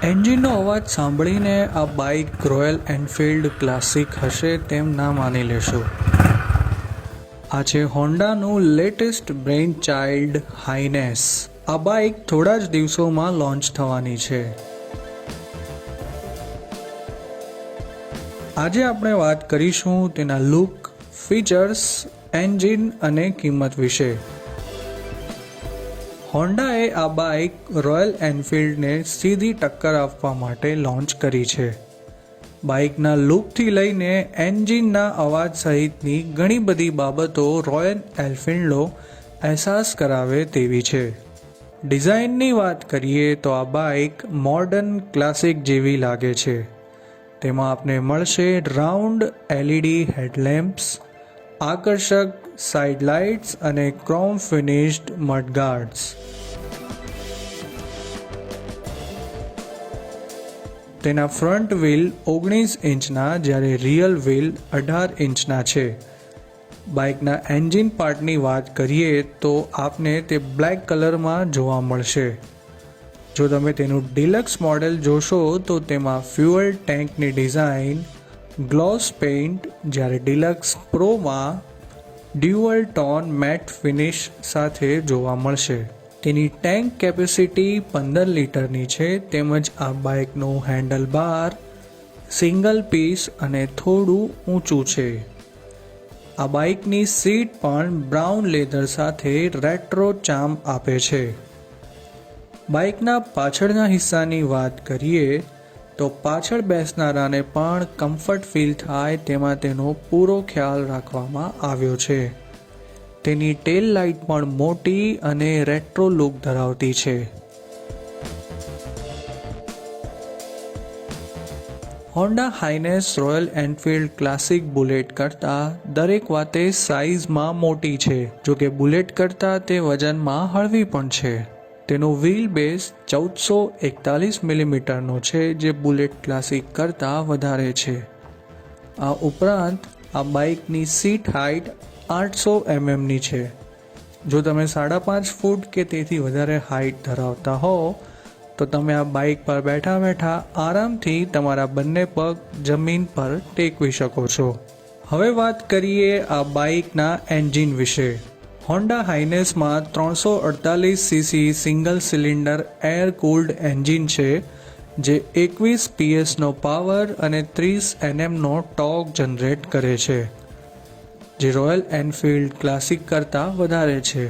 એન્જિનનો અવાજ સાંભળીને આ બાઇક રોયલ એનફિલ્ડ ક્લાસિક હશે તેમ ના માની લેશો. આ છે હોન્ડાનું લેટેસ્ટ બ્રેઇન ચાઇલ્ડ હાઇનેસ. આ બાઇક થોડા જ દિવસોમાં લોન્ચ થવાની છે. આજે આપણે વાત કરીશું તેના લુક, ફીચર્સ, એન્જિન અને કિંમત વિશે. હોન્ડાએ આ બાઇક રોયલ એનફિલ્ડને સીધી ટક્કર આપવા માટે લોન્ચ કરી છે. બાઇકના લુકથી લઈને એન્જિનના અવાજ સહિતની ઘણી બધી બાબતો રોયલ એનફિલ્ડનો અહેસાસ કરાવે તેવી છે. ડિઝાઇનની વાત કરીએ તો આ બાઇક મોડર્ન ક્લાસિક જેવી લાગે છે. તેમાં આપને મળશે રાઉન્ડ LED હેડલેમ્પ્સ, આકર્ષક સાઇડ લાઇટ્સ અને ક્રોમ ફિનિશ્ડ મડગાર્ડ્સ. તેના ફ્રન્ટ વ્હીલ 19 ઇંચના જ્યારે રિયર વ્હીલ 18 ઇંચના છે. બાઇકના એન્જિન પાર્ટની વાત કરીએ તો આપને તે બ્લેક કલરમાં જોવા મળશે. જો તમે તેનું ડિલક્સ મોડેલ જોશો તો તેમાં ફ્યુઅલ ટેન્કની ડિઝાઇન ગ્લોસ પેઇન્ટ, જ્યારે ડિલક્સ પ્રોમાં ડ્યુઅલ ટોન મેટ ફિનિશ સાથે જોવા મળશે. તેની ટેન્ક કેપેસિટી 15 લીટરની છે. તેમજ આ બાઇકનું હેન્ડલ બાર સિંગલ પીસ અને થોડું ઊંચું છે. આ બાઇકની સીટ પણ બ્રાઉન લેધર સાથે રેટ્રો ચાર્મ આપે છે. બાઇકના પાછળના હિસ્સાની વાત કરીએ તો પાછળ બેસનારાને પણ કમ્ફર્ટ ફીલ થાય તેમાં તેનો પૂરો ખ્યાલ રાખવામાં આવ્યો છે. તેની ટેલ લાઇટ પણ મોટી અને રેટ્રો લુક ધરાવતી છે. Honda Highness royal Enfield classic bullet કરતાં દરેક વાતે સાઇઝમાં મોટી છે. જોકે બુલેટ કરતાં તે વજનમાં હળવી પણ છે. તેનો વ્હીલ બેઝ 1441 મિલીમીટરનો છે, જે બુલેટ ક્લાસિક કરતાં વધારે છે. આ ઉપરાંત આ બાઇકની સીટ હાઇટ 800 mmની છે. જો તમે 5.5 ફૂટ કે તેથી વધારે હાઇટ ધરાવતા હો તો તમે આ બાઇક પર બેઠા બેઠા આરામથી તમારા બંને પગ જમીન પર ટેકવી શકો છો. હવે વાત કરીએ આ બાઇકના એન્જિન વિશે. હોન્ડા હાઇનેસમાં 348 cc single cylinder air cooled engine છે, જે 21 PS પાવર અને 30 Nm ટોર્ક જનરેટ કરે છે, જે રોયલ એનફિલ્ડ ક્લાસિક કરતાં વધારે છે.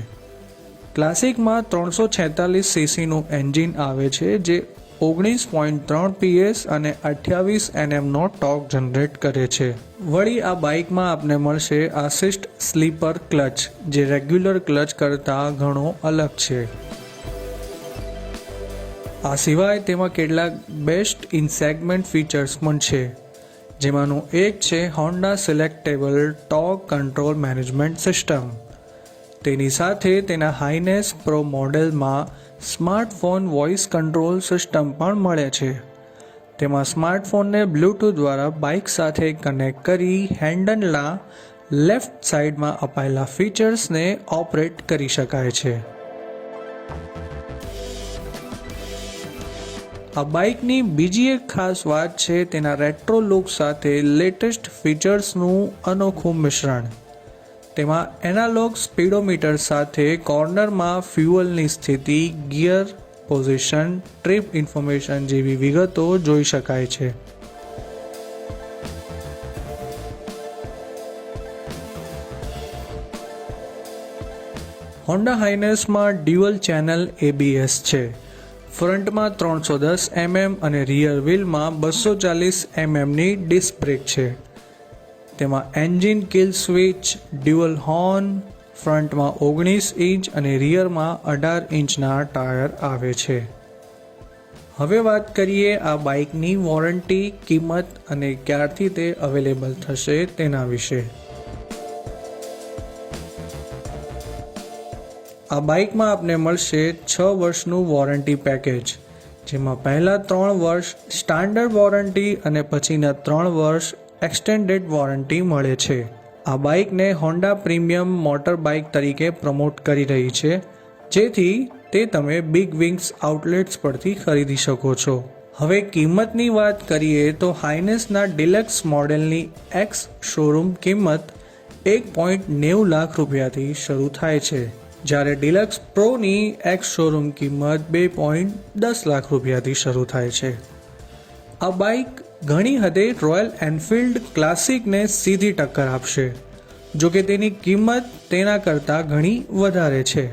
ક્લાસિકમાં 346 સીસીનું એન્જિન આવે છે, જે 19.3 PS અને 28 Nm ટોર્ક જનરેટ કરે છે. વળી આ બાઇકમાં આપને મળશે આસિસ્ટ સ્લીપર ક્લચ, જે રેગ્યુલર ક્લચ કરતાં ઘણો અલગ છે. આ સિવાય તેમાં કેટલાક બેસ્ટ ઇન સેગમેન્ટ ફીચર્સ પણ છે, જેમાંનું એક છે Honda selectable torque control management system. તેની સાથે તેના હાઇનેસ પ્રો મોડેલમાં સ્માર્ટફોન વોઇસ કંટ્રોલ સિસ્ટમ પણ મળે છે. તેમાં સ્માર્ટફોનને બ્લૂટૂથ દ્વારા બાઇક સાથે કનેક્ટ કરી હેન્ડલના લેફ્ટ સાઇડમાં અપાયેલા ફીચર્સને ઓપરેટ કરી શકાય છે. આ બાઇકની બીજી એક ખાસ વાત છે તેના રેટ્રો લુક સાથે લેટેસ્ટ ફીચર્સનું અનોખું મિશ્રણ. તેમાં એનાલોગ સ્પીડોમીટર સાથે કોર્નરમાં ફ્યુઅલની સ્થિતિ, ગિયર પોઝિશન, ટ્રીપ ઇન્ફોર્મેશન જેવી વિગતો જોઈ શકાય છે. હોન્ડા હાઇનેસમાં ડ્યુઅલ ચેનલ ABS છે. ફ્રન્ટમાં 310 mm અને રિયર વ્હીલમાં 240 mmની ડિસ્ક બ્રેક છે. તેમાં engine kill switch, dual horn, ફ્રન્ટમાં 19 ઇંચ અને રિયરમાં 18 ઇંચના ટાયર આવે છે. હવે વાત કરીએ આ બાઇકની વોરંટી, કિંમત અને ક્યારથી તે અવેલેબલ થશે તેના વિશે. આ બાઇકમાં આપને મળશે 6 વર્ષનું વોરંટી પેકેજ, જેમાં પહેલા 3 વર્ષ સ્ટાન્ડર્ડ વોરંટી અને પછીના 3 વર્ષ એક્સટેન્ડેડ વોરંટી મળે છે. આ બાઇકને હોન્ડા પ્રીમિયમ મોટર બાઇક તરીકે પ્રમોટ કરી રહી છે, જેથી તે તમે બિગ વિંગ્સ આઉટલેટ્સ પરથી ખરીદી શકો છો. હવે કિંમતની વાત કરીએ તો હાઇનેસના ડિલક્સ મોડેલની એક્સ શોરૂમ કિંમત 1.90 લાખ રૂપિયાથી શરૂ થાય છે, જ્યારે ડિલક્સ પ્રોની એક્સ શોરૂમ કિંમત 2.10 લાખ રૂપિયાથી શરૂ થાય છે. આ બાઇક ઘણી હદે રોયલ એનફિલ્ડ ક્લાસિકને સીધી ટક્કર આપશે, જો કે તેની કિંમત તેના કરતાં ઘણી વધારે છે.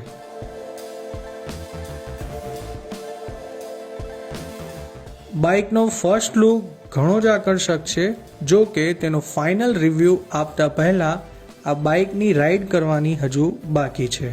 બાઇકનો ફર્સ્ટ લુક ઘણો જ આકર્ષક છે, જો કે તેનો ફાઇનલ રિવ્યૂ આપતા પહેલાં આ બાઇકની રાઇડ કરવાની હજુ બાકી છે.